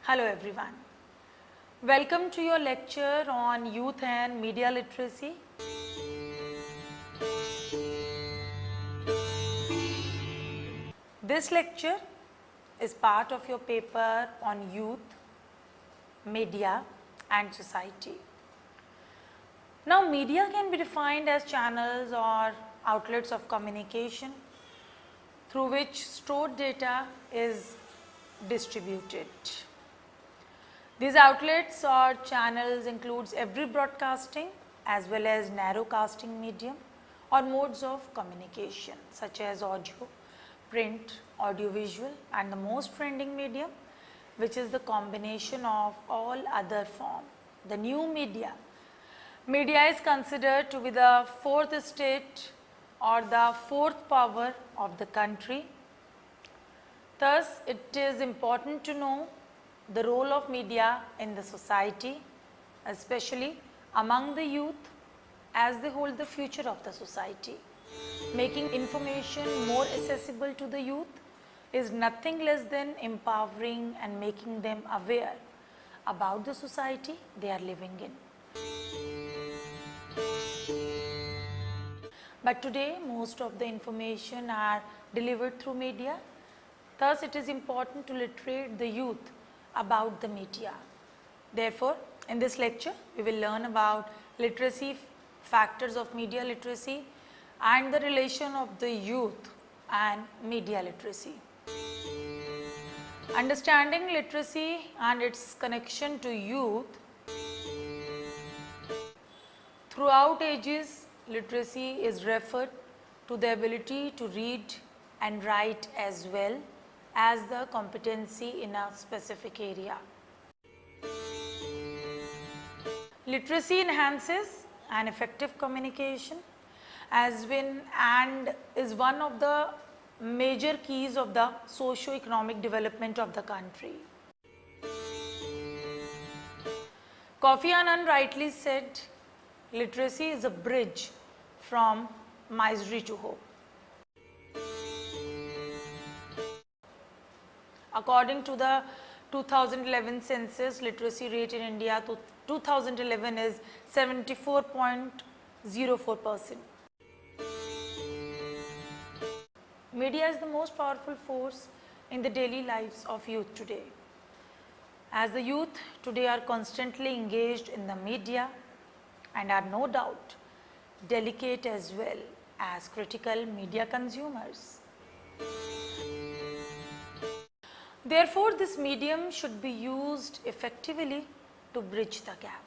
Hello everyone. Welcome to your lecture on youth and media literacy. This lecture is part of your paper on youth, media and society. Now media can be defined as channels or outlets of communication through which stored data is distributed. These outlets or channels includes every broadcasting as well as narrowcasting medium or modes of communication such as audio, print, audiovisual and the most trending medium which is the combination of all other form, the new media. Media is considered to be the fourth estate or the fourth power of the country. Thus, it is important to know the role of media in the society, especially among the youth as they hold the future of the society. Making information more accessible to the youth is nothing less than empowering and making them aware about the society they are living in. But today most of the information are delivered through media. Thus, it is important to literate the youth about the media. Therefore, in this lecture, we will learn about literacy, factors of media literacy and the relation of the youth and media literacy. Understanding literacy and its connection to youth. Throughout ages, literacy is referred to the ability to read and write as well as the competency in a specific area. Literacy enhances an effective communication and is one of the major keys of the socio-economic development of the country. Kofi Annan rightly said, literacy is a bridge from misery to hope. According to the 2011 census, literacy rate in India to 2011 is 74.04%. Media is the most powerful force in the daily lives of youth today. As the youth today are constantly engaged in the media and are no doubt delicate as well as critical media consumers. Therefore, this medium should be used effectively to bridge the gap.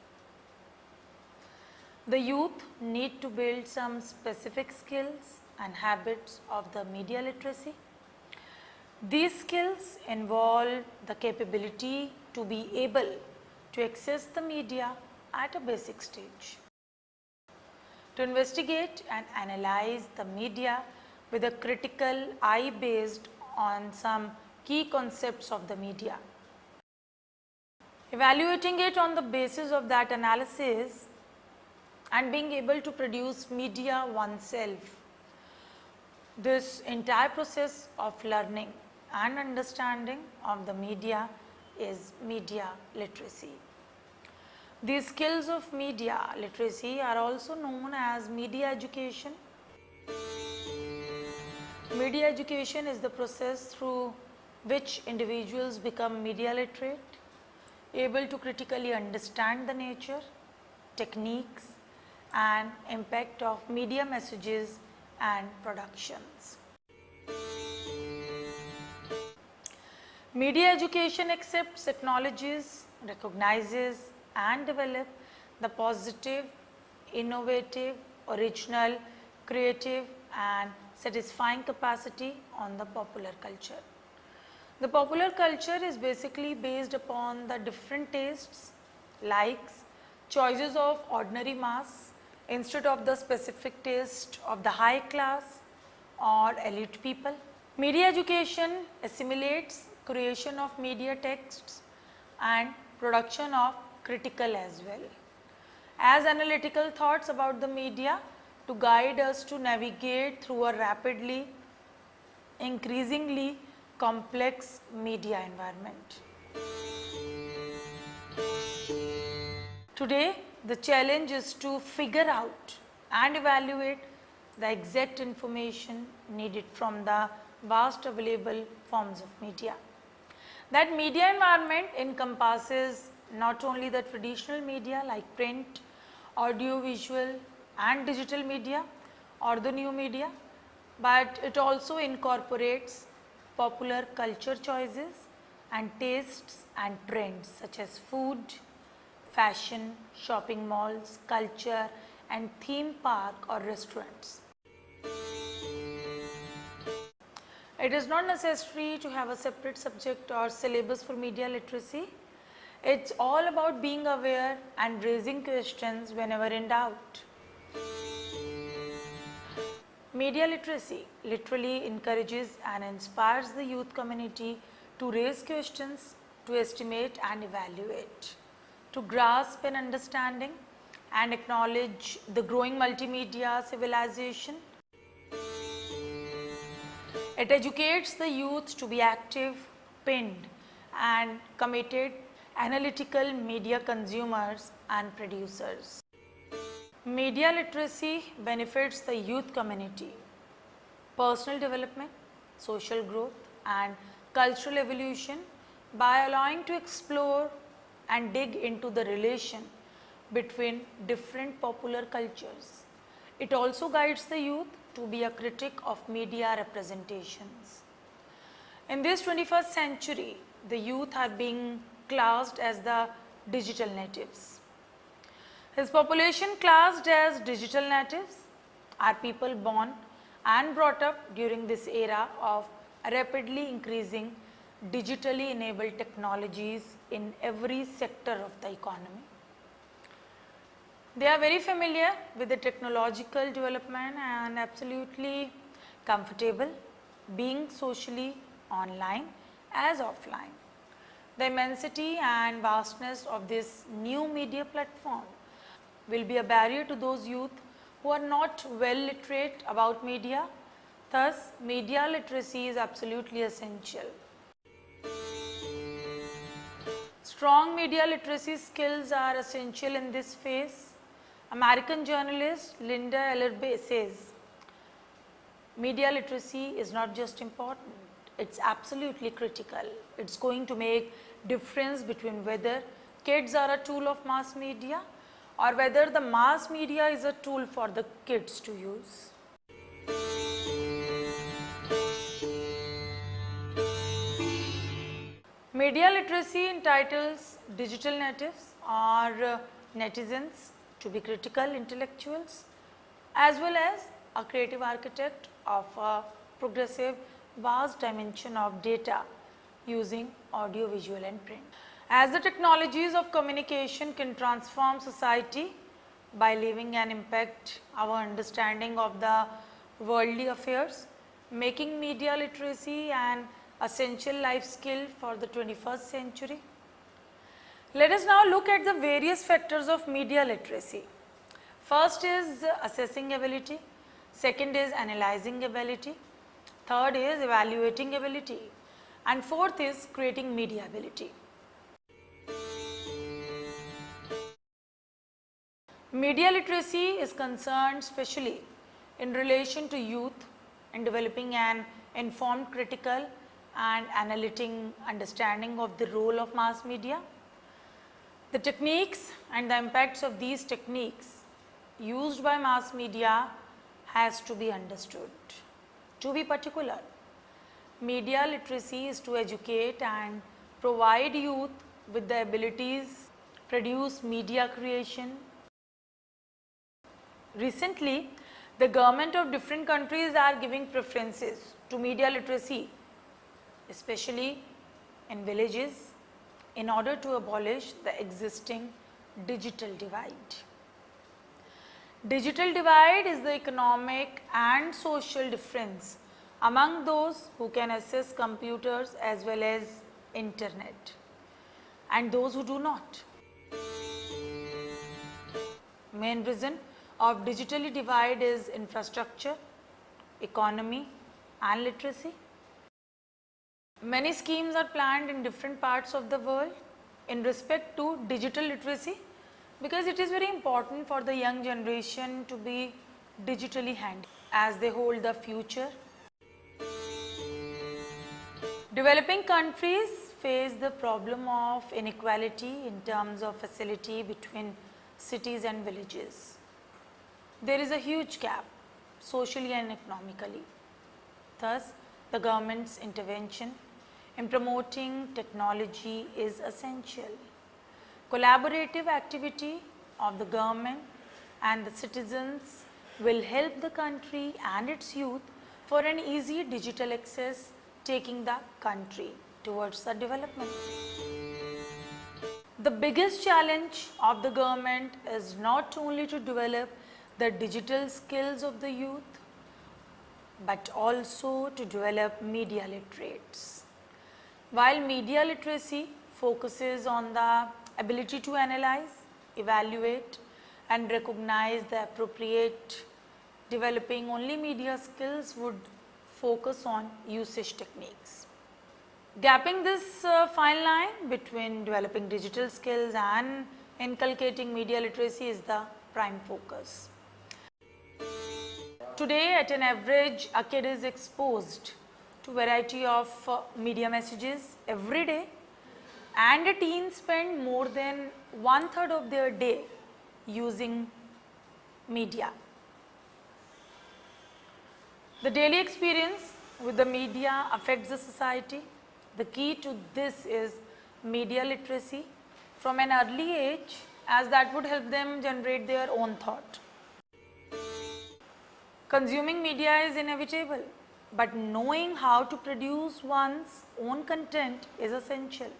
The youth need to build some specific skills and habits of the media literacy. These skills involve the capability to be able to access the media at a basic stage, to investigate and analyze the media with a critical eye based on some key concepts of the media, evaluating it on the basis of that analysis and being able to produce media oneself. This entire process of learning and understanding of the media is media literacy. These skills of media literacy are also known as media education. Media education is the process through which individuals become media literate, able to critically understand the nature, techniques and impact of media messages and productions. Media education accepts, acknowledges, recognizes and develops the positive, innovative, original, creative and satisfying capacity on the popular culture. The popular culture is basically based upon the different tastes, likes, choices of ordinary mass instead of the specific taste of the high class or elite people. Media education assimilates creation of media texts and production of critical as well as analytical thoughts about the media to guide us to navigate through a rapidly increasingly complex media environment. Today, the challenge is to figure out and evaluate the exact information needed from the vast available forms of media. That media environment encompasses not only the traditional media like print, audio, visual and digital media or the new media, but it also incorporates popular culture choices and tastes and trends such as food, fashion, shopping malls, culture and theme park or restaurants. It is not necessary to have a separate subject or syllabus for media literacy. It's all about being aware and raising questions whenever in doubt. Media literacy literally encourages and inspires the youth community to raise questions, to estimate and evaluate, to grasp an understanding and acknowledge the growing multimedia civilization. It educates the youth to be active, pinned and committed analytical media consumers and producers. Media literacy benefits the youth community, personal development, social growth and cultural evolution by allowing to explore and dig into the relation between different popular cultures. It also guides the youth to be a critic of media representations. In this 21st century, the youth are being classed as the digital natives. His population classed as digital natives are people born and brought up during this era of rapidly increasing digitally enabled technologies in every sector of the economy. They are very familiar with the technological development and absolutely comfortable being socially online as offline. The immensity and vastness of this new media platform will be a barrier to those youth who are not well literate about media. Thus, media literacy is absolutely essential. Strong media literacy skills are essential in this phase. American journalist Linda Ellerbay says, media literacy is not just important, it's absolutely critical. It's going to make difference between whether kids are a tool of mass media or whether the mass media is a tool for the kids to use. Media literacy entitles digital natives or netizens to be critical intellectuals as well as a creative architect of a progressive vast dimension of data using audio, visual and print. As the technologies of communication can transform society by leaving an impact our understanding of the worldly affairs, making media literacy an essential life skill for the 21st century. Let us now look at the various factors of media literacy. First is assessing ability, second is analyzing ability, third is evaluating ability and fourth is creating media ability. Media literacy is concerned especially in relation to youth in developing an informed, critical and analytic understanding of the role of mass media. The techniques and the impacts of these techniques used by mass media has to be understood. To be particular, media literacy is to educate and provide youth with the abilities, produce media creation. Recently, the government of different countries are giving preferences to media literacy, especially in villages, in order to abolish the existing digital divide. Digital divide is the economic and social difference among those who can access computers as well as internet and those who do not. Main reason of digitally divide is infrastructure, economy and literacy. Many schemes are planned in different parts of the world in respect to digital literacy. because it is very important for the young generation to be digitally handy as they hold the future. Developing countries face the problem of inequality in terms of facility between cities and villages. There is a huge gap socially and economically. Thus, the government's intervention in promoting technology is essential. Collaborative activity of the government and the citizens will help the country and its youth for an easy digital access, taking the country towards the development. The biggest challenge of the government is not only to develop the digital skills of the youth, but also to develop media literates. While media literacy focuses on the ability to analyze, evaluate and recognize the appropriate, developing only media skills would focus on usage techniques. Gapping this fine line between developing digital skills and inculcating media literacy is the prime focus. Today, at an average, a kid is exposed to variety of media messages every day, and a teen spend more than 1/3 of their day using media. The daily experience with the media affects the society. The key to this is media literacy from an early age, as that would help them generate their own thought. Consuming media is inevitable, but knowing how to produce one's own content is essential.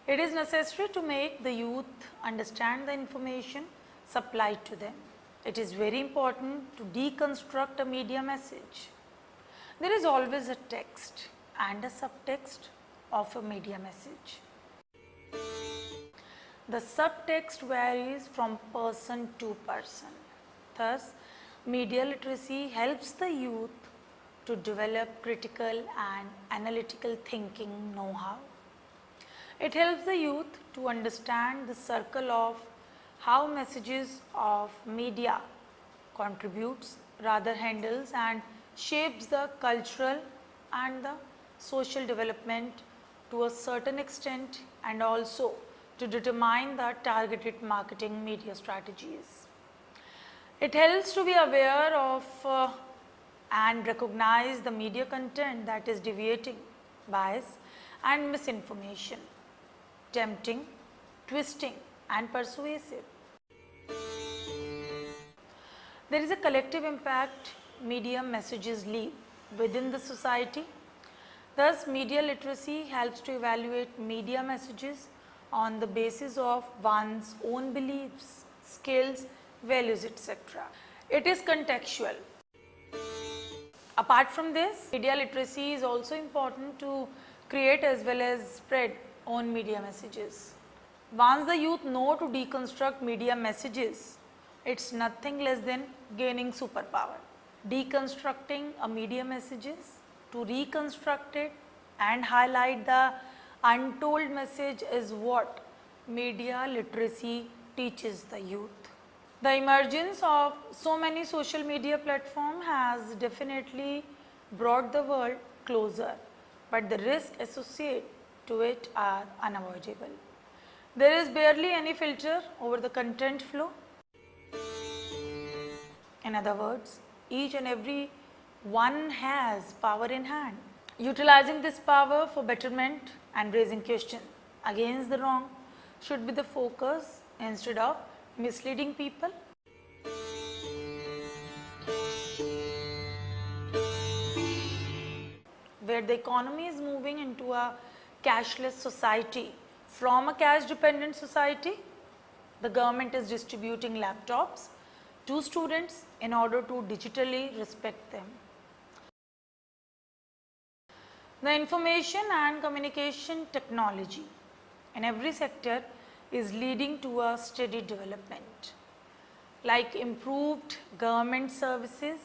It is necessary to make the youth understand the information supplied to them. It is very important to deconstruct a media message. There is always a text and a subtext of a media message. The subtext varies from person to person. Thus, media literacy helps the youth to develop critical and analytical thinking know-how. It helps the youth to understand the circle of how messages of media contributes, rather handles and shapes the cultural and the social development to a certain extent, and also to determine the targeted marketing media strategies. It helps to be aware of and recognize the media content that is deviating, bias and misinformation, tempting, twisting and persuasive. There is a collective impact media messages leave within the society. Thus, media literacy helps to evaluate media messages on the basis of one's own beliefs, skills, values, etc. It is contextual. Apart from this, media literacy is also important to create as well as spread own media messages. Once the youth know to deconstruct media messages, it's nothing less than gaining superpower. Deconstructing a media messages to reconstruct it and highlight the untold message is what media literacy teaches the youth. The emergence of so many social media platforms has definitely brought the world closer, but the risks associated to it are unavoidable. There is barely any filter over the content flow. In other words, each and every one has power in hand. Utilizing this power for betterment and raising question against the wrong should be the focus instead of misleading people. Where the economy is moving into a cashless society from a cash dependent society, the government is distributing laptops to students in order to digitally respect them. The information and communication technology in every sector is leading to a steady development, like improved government services,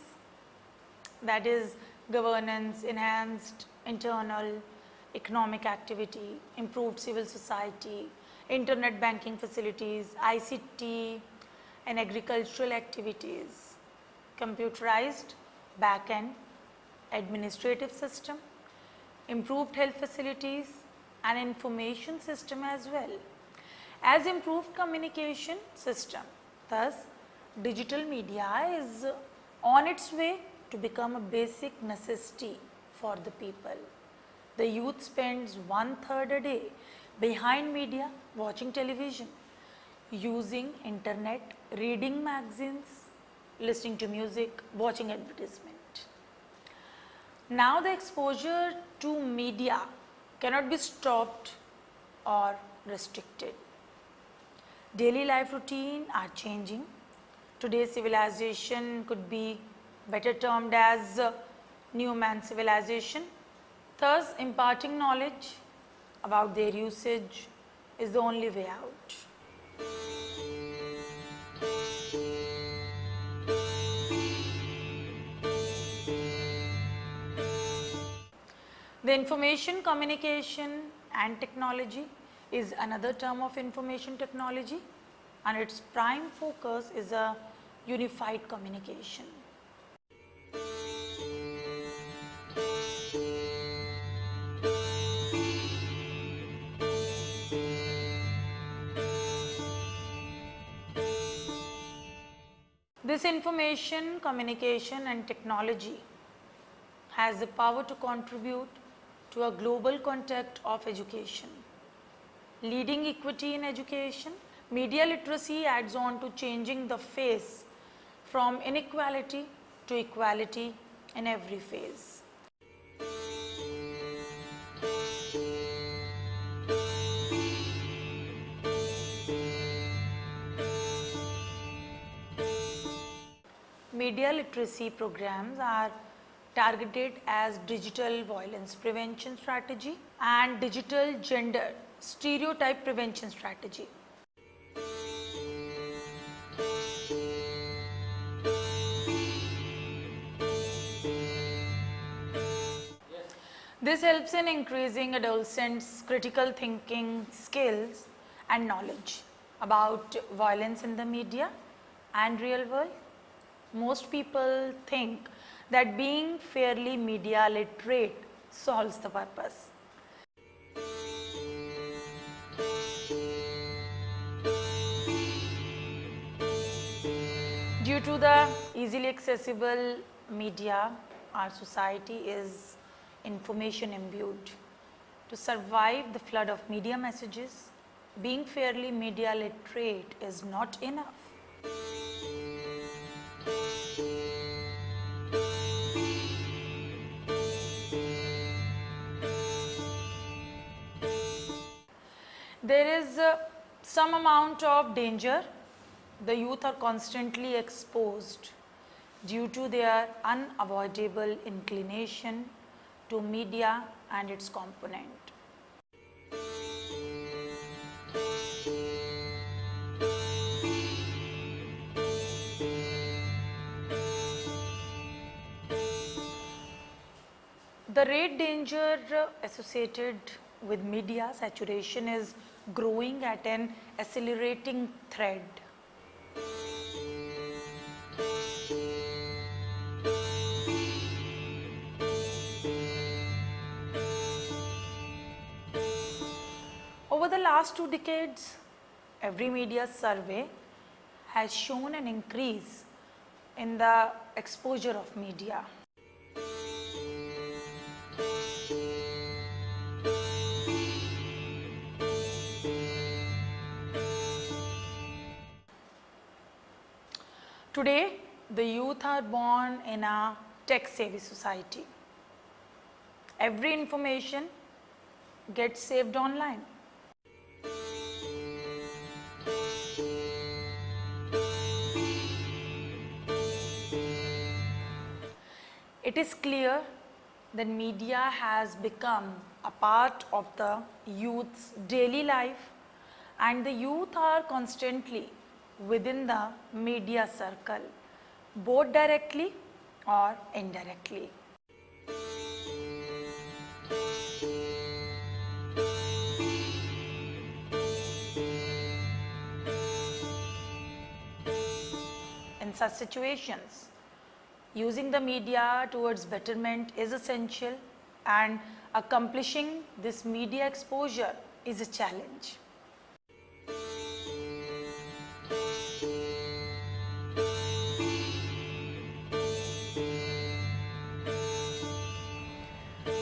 that is governance, enhanced internal economic activity, improved civil society, internet banking facilities, ICT and agricultural activities, computerized back-end administrative system, improved health facilities and information system as well as improved communication system. Thus, digital media is on its way to become a basic necessity for the people. The youth spends 1/3 a day behind media, watching television, using internet, reading magazines, listening to music, watching advertisement. Now the exposure to media cannot be stopped or restricted. Daily life routine are changing. Today's civilization could be better termed as new man civilization. Thus, imparting knowledge about their usage is the only way out. The information communication and technology is another term of information technology, and its prime focus is a unified communication. This information, communication and technology has the power to contribute to a global context of education. Leading equity in education, media literacy adds on to changing the face from inequality to equality in every phase. Media literacy programs are targeted as digital violence prevention strategy and digital gender stereotype prevention strategy. This helps in increasing adolescents' critical thinking skills and knowledge about violence in the media and real world. Most people think that being fairly media literate solves the purpose. Due to the easily accessible media, our society is information imbued. To survive the flood of media messages, being fairly media literate is not enough. There is some amount of danger. The youth are constantly exposed due to their unavoidable inclination to media and its component. The rate danger associated with media saturation is growing at an accelerating thread. Over the last 2 decades, every media survey has shown an increase in the exposure of media. Today, the youth are born in a tech-savvy society. Every information gets saved online. It is clear that media has become a part of the youth's daily life, and the youth are constantly within the media circle, both directly or indirectly. such situations. Using the media towards betterment is essential, and accomplishing this media exposure is a challenge.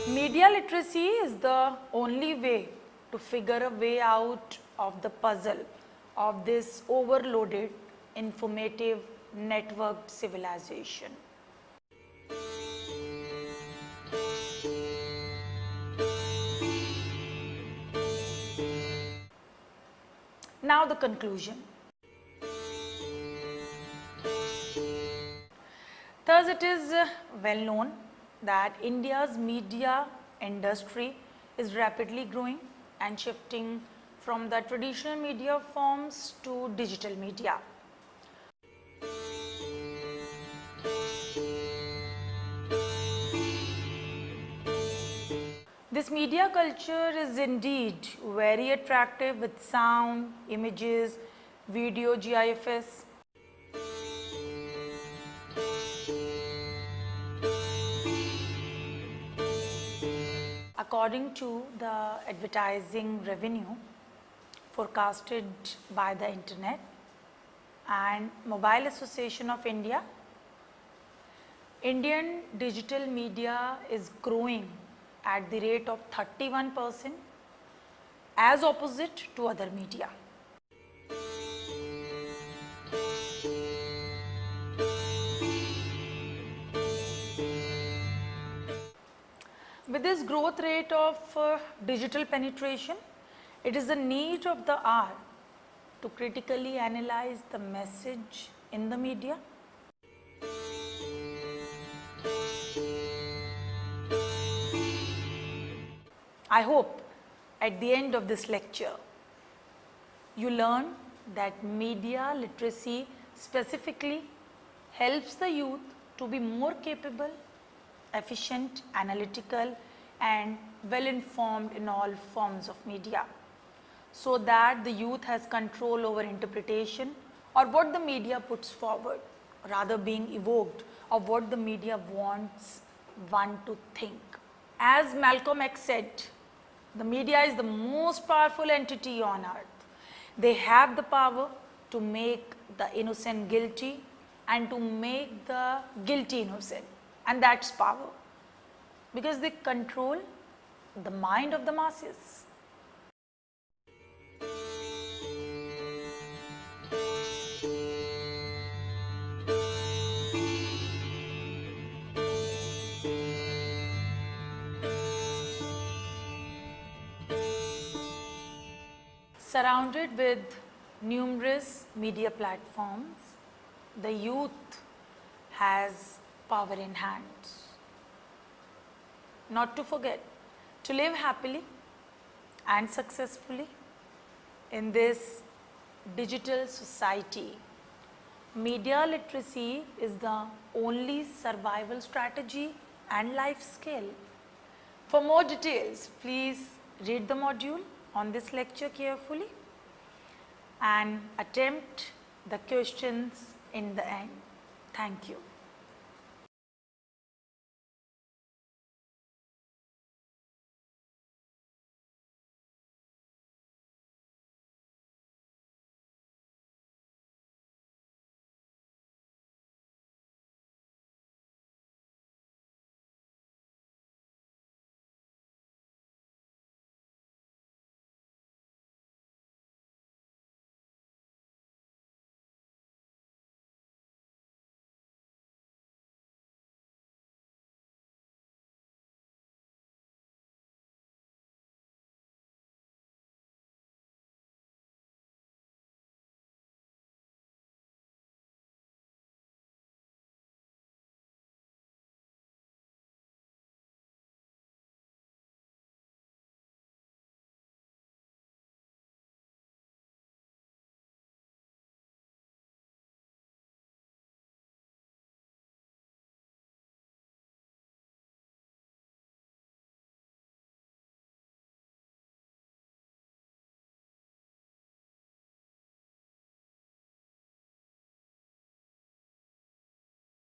Media literacy is the only way to figure a way out of the puzzle of this overloaded, informative, networked civilization. Now the conclusion. Thus, it is well known that India's media industry is rapidly growing and shifting from the traditional media forms to digital media. This media culture is indeed very attractive with sound, images, video, GIFs. According to the advertising revenue forecasted by the Internet and Mobile Association of India, Indian digital media is growing at the rate of 31% as opposite to other media. With this growth rate of digital penetration, it is the need of the hour to critically analyze the message in the media. I hope at the end of this lecture, you learn that media literacy specifically helps the youth to be more capable, efficient, analytical, and well informed in all forms of media, so that the youth has control over interpretation or what the media puts forward, rather being evoked of what the media wants one to think. As Malcolm X said, the media is the most powerful entity on earth. They have the power to make the innocent guilty and to make the guilty innocent, and that's power, because they control the mind of the masses. Surrounded with numerous media platforms, the youth has power in hands. Not to forget, to live happily and successfully in this digital society, media literacy is the only survival strategy and life skill. For more details, please read the module on this lecture carefully and attempt the questions in the end. Thank you.